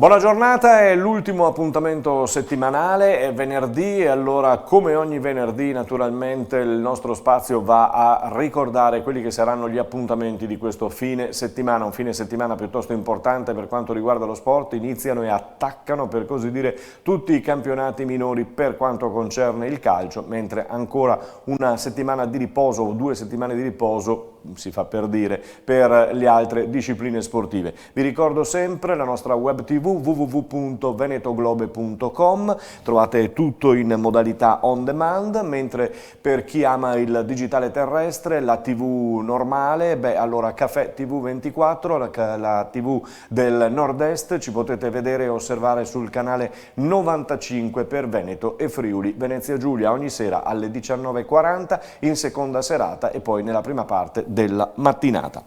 Buona giornata, è l'ultimo appuntamento settimanale, è venerdì e allora come ogni venerdì naturalmente il nostro spazio va a ricordare quelli che saranno gli appuntamenti di questo fine settimana, un fine settimana piuttosto importante per quanto riguarda lo sport. Iniziano e attaccano per così dire tutti i campionati minori per quanto concerne il calcio, mentre ancora una settimana di riposo o 2 settimane di riposo, si fa per dire, per le altre discipline sportive. Vi ricordo sempre la nostra web tv www.venetoglobe.com, trovate tutto in modalità on demand, mentre per chi ama il digitale terrestre, la TV normale, allora Caffè TV 24, la TV del Nord-Est, ci potete vedere e osservare sul canale 95 per Veneto e Friuli Venezia Giulia ogni sera alle 19:40 in seconda serata e poi nella prima parte della mattinata.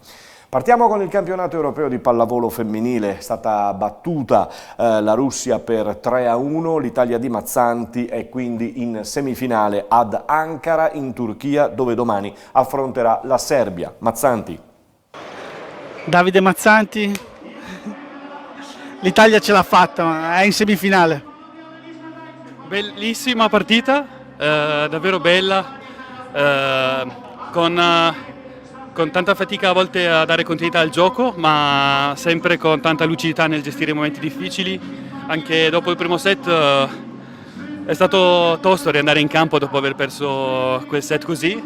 Partiamo con il campionato europeo di pallavolo femminile. È stata battuta la Russia per 3-1, l'Italia di Mazzanti è quindi in semifinale ad Ankara in Turchia, dove domani affronterà la Serbia. Mazzanti. Davide Mazzanti, l'Italia ce l'ha fatta, ma è in semifinale. Bellissima partita, davvero bella, con tanta fatica a volte a dare continuità al gioco, ma sempre con tanta lucidità nel gestire i momenti difficili. Anche dopo il primo set è stato tosto riandare in campo dopo aver perso quel set così,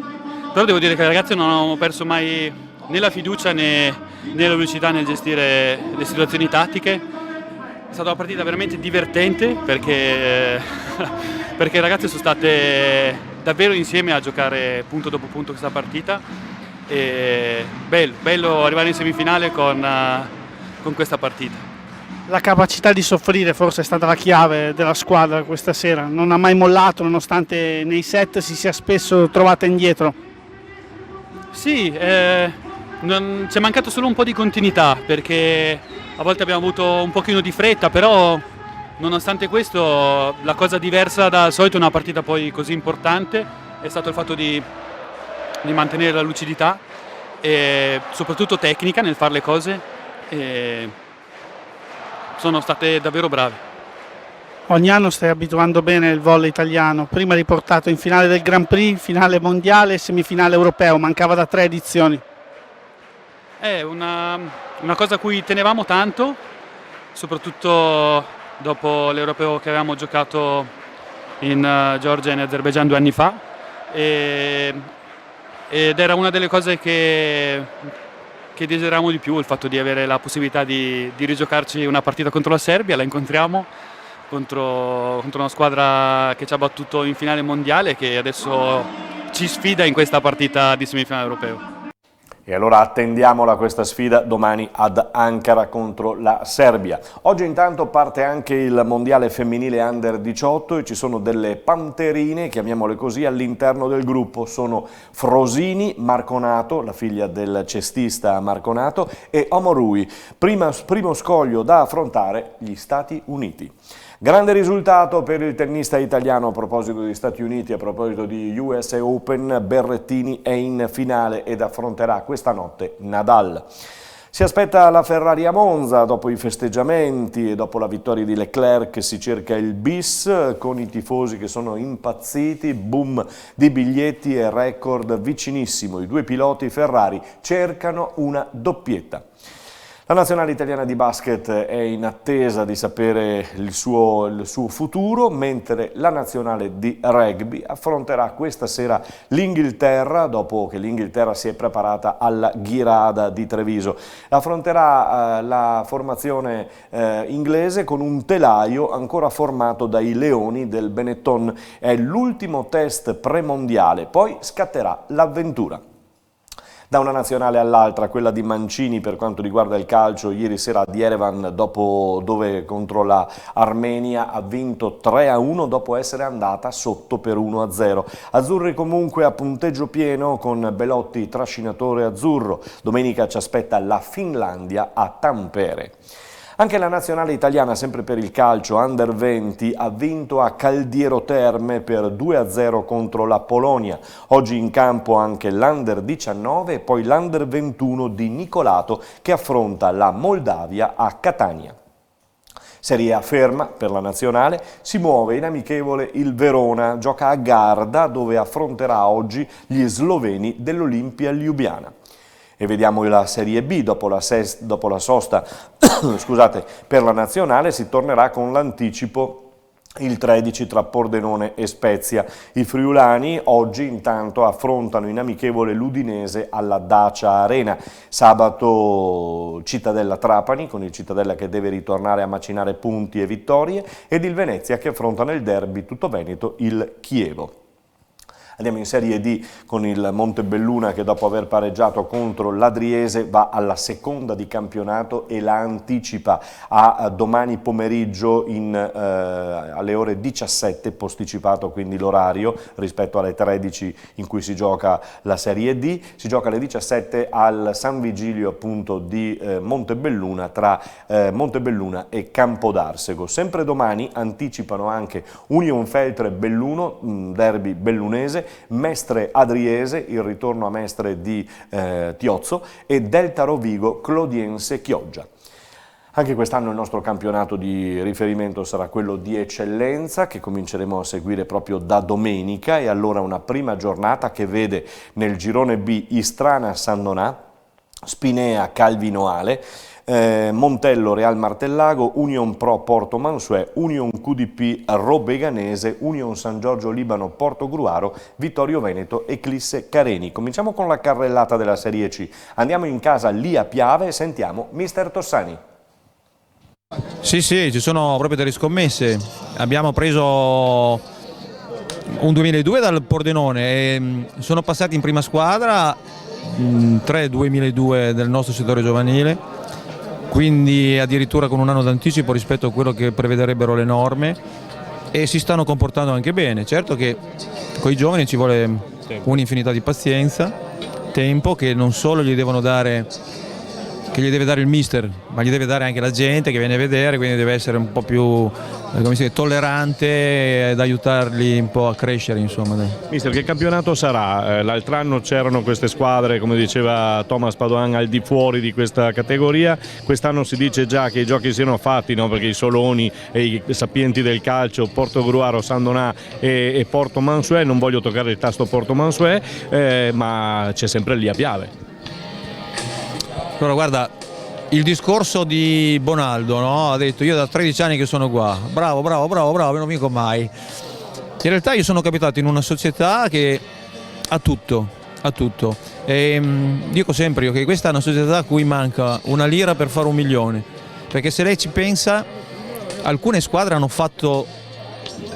però devo dire che le ragazze non hanno perso mai né la fiducia né la lucidità nel gestire le situazioni tattiche. È stata una partita veramente divertente perché le ragazze sono state davvero insieme a giocare punto dopo punto questa partita. E bello arrivare in semifinale con questa partita. La capacità di soffrire forse è stata la chiave della squadra questa sera, non ha mai mollato nonostante nei set si sia spesso trovata indietro. Sì, ci è mancato solo un po' di continuità perché a volte abbiamo avuto un pochino di fretta, però nonostante questo la cosa diversa dal solito in una partita poi così importante è stato il fatto di mantenere la lucidità e soprattutto tecnica nel fare le cose, e sono state davvero brave. Ogni anno stai abituando bene il volley italiano, prima riportato in finale del Grand Prix, finale mondiale e semifinale europeo, mancava da 3 edizioni. È una cosa a cui tenevamo tanto, soprattutto dopo l'europeo che avevamo giocato in Georgia e in Azerbaijan 2 anni fa, ed era una delle cose che desideravamo di più, il fatto di avere la possibilità di rigiocarci una partita contro la Serbia. La incontriamo contro una squadra che ci ha battuto in finale mondiale, che adesso ci sfida in questa partita di semifinale europeo. E allora attendiamola questa sfida domani ad Ankara contro la Serbia. Oggi intanto parte anche il mondiale femminile Under 18 e ci sono delle panterine, chiamiamole così, all'interno del gruppo. Sono Frosini, Marconato, la figlia del cestista Marconato, e Omorui. Primo scoglio da affrontare gli Stati Uniti. Grande risultato per il tennista italiano. A proposito di Stati Uniti, a proposito di US Open, Berrettini è in finale ed affronterà questa notte Nadal. Si aspetta la Ferrari a Monza, dopo i festeggiamenti e dopo la vittoria di Leclerc si cerca il bis con i tifosi che sono impazziti, boom di biglietti e record vicinissimo. I 2 piloti Ferrari cercano una doppietta. La nazionale italiana di basket è in attesa di sapere il suo futuro, mentre la nazionale di rugby affronterà questa sera l'Inghilterra, dopo che l'Inghilterra si è preparata alla Ghirada di Treviso. Affronterà la formazione inglese con un telaio ancora formato dai Leoni del Benetton. È l'ultimo test premondiale, poi scatterà l'avventura. Da una nazionale all'altra, quella di Mancini per quanto riguarda il calcio, ieri sera ad Yerevan, dove contro la Armenia ha vinto 3-1 dopo essere andata sotto per 1-0. Azzurri comunque a punteggio pieno con Belotti trascinatore azzurro. Domenica ci aspetta la Finlandia a Tampere. Anche la nazionale italiana, sempre per il calcio, Under 20, ha vinto a Caldiero Terme per 2-0 contro la Polonia. Oggi in campo anche l'Under 19 e poi l'Under 21 di Nicolato che affronta la Moldavia a Catania. Serie A ferma per la nazionale, si muove in amichevole il Verona, gioca a Garda dove affronterà oggi gli sloveni dell'Olimpia Ljubljana. E vediamo la Serie B, dopo la sosta scusate, per la nazionale si tornerà con l'anticipo il 13 tra Pordenone e Spezia. I friulani oggi intanto affrontano in amichevole l'Udinese alla Dacia Arena. Sabato Cittadella Trapani, con il Cittadella che deve ritornare a macinare punti e vittorie, ed il Venezia che affronta nel derby tuttoveneto il Chievo. Andiamo in Serie D con il Montebelluna che dopo aver pareggiato contro l'Adriese va alla seconda di campionato e la anticipa a domani pomeriggio alle ore 17, posticipato quindi l'orario rispetto alle 13 in cui si gioca la Serie D. Si gioca alle 17 al San Vigilio appunto di Montebelluna tra Montebelluna e Campodarsego. Sempre domani anticipano anche Union Feltre Belluno, derby bellunese, Mestre Adriese, il ritorno a Mestre di Tiozzo, e Delta Rovigo Clodiense Chioggia. Anche quest'anno il nostro campionato di riferimento sarà quello di eccellenza che cominceremo a seguire proprio da domenica, e allora una prima giornata che vede nel girone B Istrana San Donà, Spinea Calvinoale, Montello Real Martellago, Union Pro Porto Mansuè, Union QDP Robeganese, Union San Giorgio Libano Porto Gruaro, Vittorio Veneto Eclisse Careni. Cominciamo con la carrellata della Serie C. Andiamo in casa lì a Piave e sentiamo mister Tossani. Sì, ci sono proprio delle scommesse. Abbiamo preso un 2002 dal Pordenone e sono passati in prima squadra 3 2002 del nostro settore giovanile, quindi addirittura con un anno d'anticipo rispetto a quello che prevederebbero le norme, e si stanno comportando anche bene. Certo che con i giovani ci vuole un'infinità di pazienza, tempo che non solo gli devono dare, che gli deve dare il mister, ma gli deve dare anche la gente che viene a vedere, quindi deve essere un po' più tollerante ed aiutarli un po' a crescere, insomma. Mister, che campionato sarà? L'altro anno c'erano queste squadre, come diceva Thomas Padoan, al di fuori di questa categoria. Quest'anno si dice già che i giochi siano fatti, no? Perché i Soloni e i sapienti del calcio, Porto Gruaro, San Donà e Porto Mansuè, non voglio toccare il tasto Porto Mansuè, ma c'è sempre lì a Piave. Allora guarda, il discorso di Bonaldo, no? Ha detto io da 13 anni che sono qua, bravo, non vinco mai. In realtà io sono capitato in una società che ha tutto. E dico sempre io che questa è una società a cui manca una lira per fare 1 milione, perché se lei ci pensa, alcune squadre hanno fatto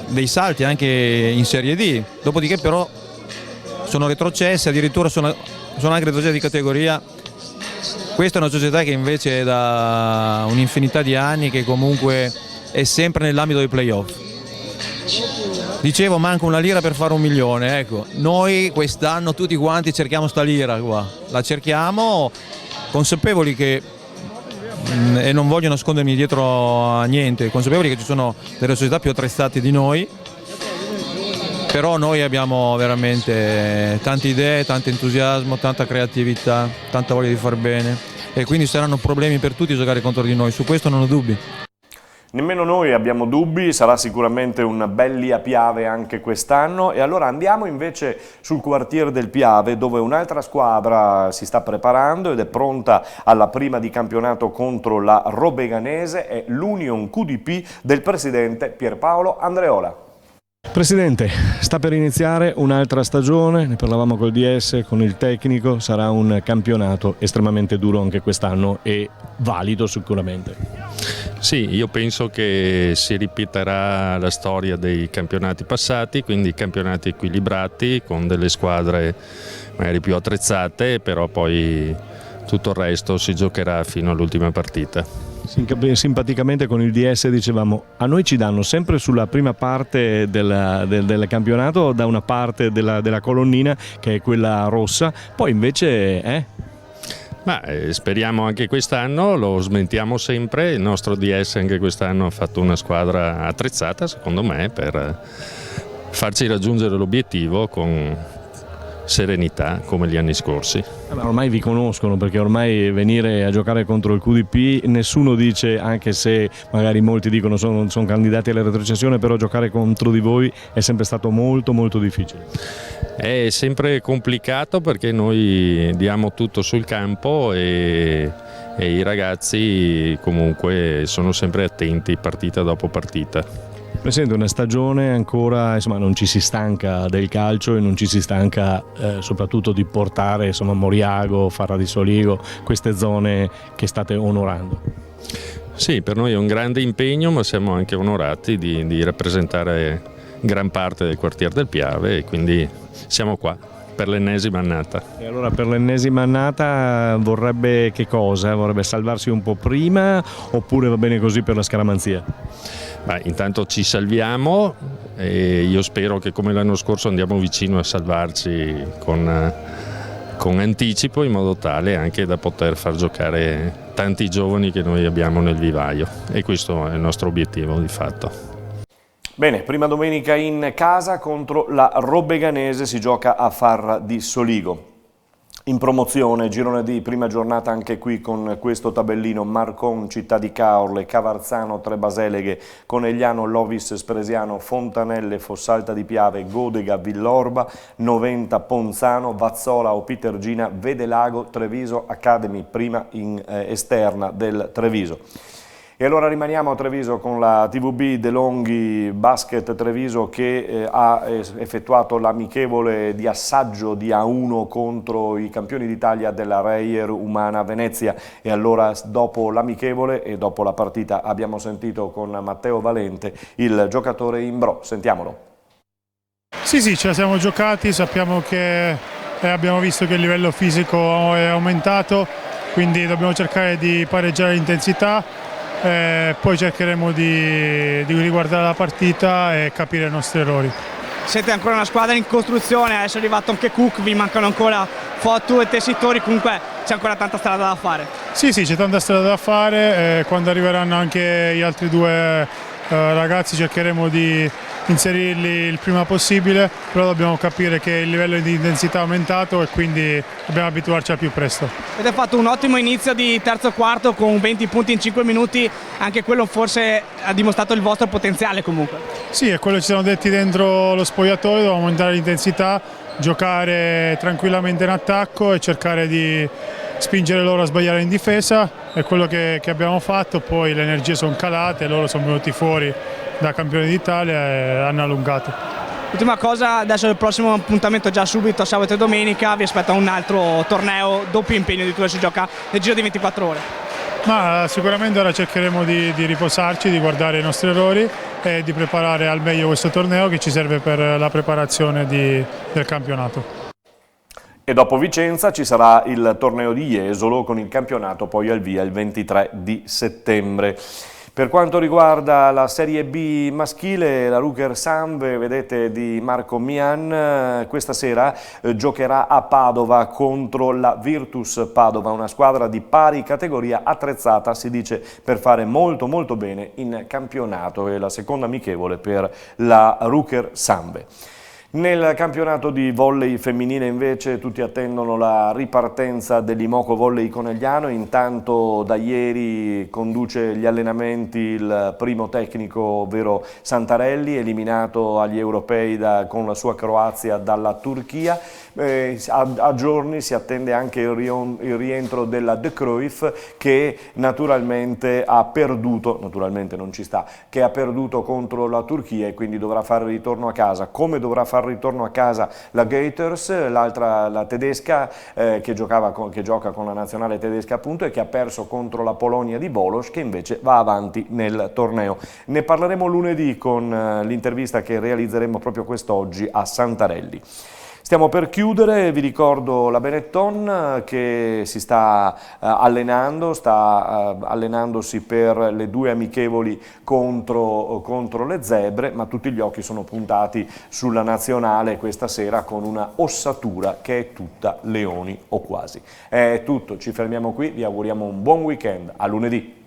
dei salti anche in Serie D, dopodiché però sono retrocesse, addirittura sono anche retrocesse di categoria. Questa è una società che invece è da un'infinità di anni che comunque è sempre nell'ambito dei playoff. Dicevo, manca una lira per fare 1 milione, ecco, noi quest'anno tutti quanti cerchiamo sta lira qua, la cerchiamo consapevoli che, e non voglio nascondermi dietro a niente, consapevoli che ci sono delle società più attrezzate di noi, però noi abbiamo veramente tante idee, tanto entusiasmo, tanta creatività, tanta voglia di far bene, e quindi saranno problemi per tutti giocare contro di noi, su questo non ho dubbi. Nemmeno noi abbiamo dubbi, sarà sicuramente un bel lì a Piave anche quest'anno. E allora andiamo invece sul quartiere del Piave, dove un'altra squadra si sta preparando ed è pronta alla prima di campionato contro la Robeganese, è l'Union QDP del presidente Pierpaolo Andreola. Presidente, sta per iniziare un'altra stagione, ne parlavamo col DS, con il tecnico, sarà un campionato estremamente duro anche quest'anno e valido sicuramente. Sì, io penso che si ripeterà la storia dei campionati passati, quindi campionati equilibrati con delle squadre magari più attrezzate, però poi tutto il resto si giocherà fino all'ultima partita. Simpaticamente con il DS dicevamo, a noi ci danno sempre sulla prima parte del campionato da una parte della colonnina che è quella rossa, poi invece speriamo anche quest'anno, lo smentiamo sempre, il nostro DS anche quest'anno ha fatto una squadra attrezzata secondo me per farci raggiungere l'obiettivo con serenità come gli anni scorsi. Ormai vi conoscono, perché ormai venire a giocare contro il QDP nessuno dice, anche se magari molti dicono sono candidati alla retrocessione, però giocare contro di voi è sempre stato molto molto difficile. È sempre complicato perché noi diamo tutto sul campo e i ragazzi comunque sono sempre attenti partita dopo partita. Presidente, una stagione ancora, insomma, non ci si stanca del calcio e non ci si stanca soprattutto di portare, insomma, Moriago, Farra di Soligo, queste zone che state onorando. Sì, per noi è un grande impegno, ma siamo anche onorati di rappresentare gran parte del quartier del Piave e quindi siamo qua per l'ennesima annata. E allora per l'ennesima annata vorrebbe che cosa? Vorrebbe salvarsi un po' prima oppure va bene così per la scaramanzia? Beh, intanto ci salviamo e io spero che come l'anno scorso andiamo vicino a salvarci con anticipo, in modo tale anche da poter far giocare tanti giovani che noi abbiamo nel vivaio, e questo è il nostro obiettivo di fatto. Bene, prima domenica in casa contro la Robeganese si gioca a Farra di Soligo. In promozione, girone D, prima giornata anche qui con questo tabellino: Marcon, Città di Caorle, Cavarzano, Trebaseleghe, Conegliano, Lovis, Spresiano, Fontanelle, Fossalta di Piave, Godega, Villorba, Noventa, Ponzano, Vazzola o Pitergina, Vedelago, Treviso Academy, prima in esterna del Treviso. E allora rimaniamo a Treviso con la TVB De Longhi Basket Treviso, che ha effettuato l'amichevole di assaggio di A1 contro i campioni d'Italia della Reyer Umana Venezia. E allora dopo l'amichevole e dopo la partita abbiamo sentito con Matteo Valente il giocatore Imbro. Sentiamolo. Sì, ce la siamo giocati, sappiamo che abbiamo visto che il livello fisico è aumentato, quindi dobbiamo cercare di pareggiare l'intensità. Poi cercheremo di riguardare la partita e capire i nostri errori. Siete ancora una squadra in costruzione, adesso è arrivato anche Cook, vi mancano ancora Fotu e Tessitori, comunque c'è ancora tanta strada da fare. Sì, c'è tanta strada da fare, quando arriveranno anche gli altri due ragazzi cercheremo di inserirli il prima possibile, però dobbiamo capire che il livello di intensità è aumentato e quindi dobbiamo abituarci al più presto. Avete fatto un ottimo inizio di terzo quarto con 20 punti in 5 minuti, anche quello forse ha dimostrato il vostro potenziale comunque. Sì, è quello che ci siamo detti dentro lo spogliatoio, dobbiamo aumentare l'intensità, giocare tranquillamente in attacco e cercare di spingere loro a sbagliare in difesa. È quello che abbiamo fatto, poi le energie sono calate, loro sono venuti fuori da campioni d'Italia e hanno allungato. Ultima cosa, adesso il prossimo appuntamento già subito, sabato e domenica, vi aspetta un altro torneo, doppio impegno di cui si gioca nel giro di 24 ore. Ma sicuramente ora cercheremo di riposarci, di guardare i nostri errori e di preparare al meglio questo torneo che ci serve per la preparazione del campionato. E dopo Vicenza ci sarà il torneo di Jesolo con il campionato poi al via il 23 di settembre. Per quanto riguarda la Serie B maschile, la Ruker Samve, vedete, di Marco Mian, questa sera giocherà a Padova contro la Virtus Padova, una squadra di pari categoria attrezzata, si dice, per fare molto bene in campionato, e la seconda amichevole per la Ruker Samve. Nel campionato di volley femminile invece tutti attendono la ripartenza dell'Imoco Volley Conegliano. Intanto da ieri conduce gli allenamenti il primo tecnico, ovvero Santarelli, eliminato agli europei con la sua Croazia dalla Turchia. A giorni si attende anche il rientro della De Cruyff, che naturalmente ha perduto, naturalmente non ci sta, che ha perduto contro la Turchia e quindi dovrà fare ritorno a casa, come dovrà fare ritorno a casa la Gators, l'altra, la tedesca, che gioca con la nazionale tedesca appunto, e che ha perso contro la Polonia di Volos, che invece va avanti nel torneo. Ne parleremo lunedì con l'intervista che realizzeremo proprio quest'oggi a Santarelli. Stiamo per chiudere, vi ricordo la Benetton che si sta allenandosi per le due amichevoli contro le Zebre, ma tutti gli occhi sono puntati sulla nazionale questa sera con una ossatura che è tutta leoni o quasi. È tutto, ci fermiamo qui, vi auguriamo un buon weekend, a lunedì.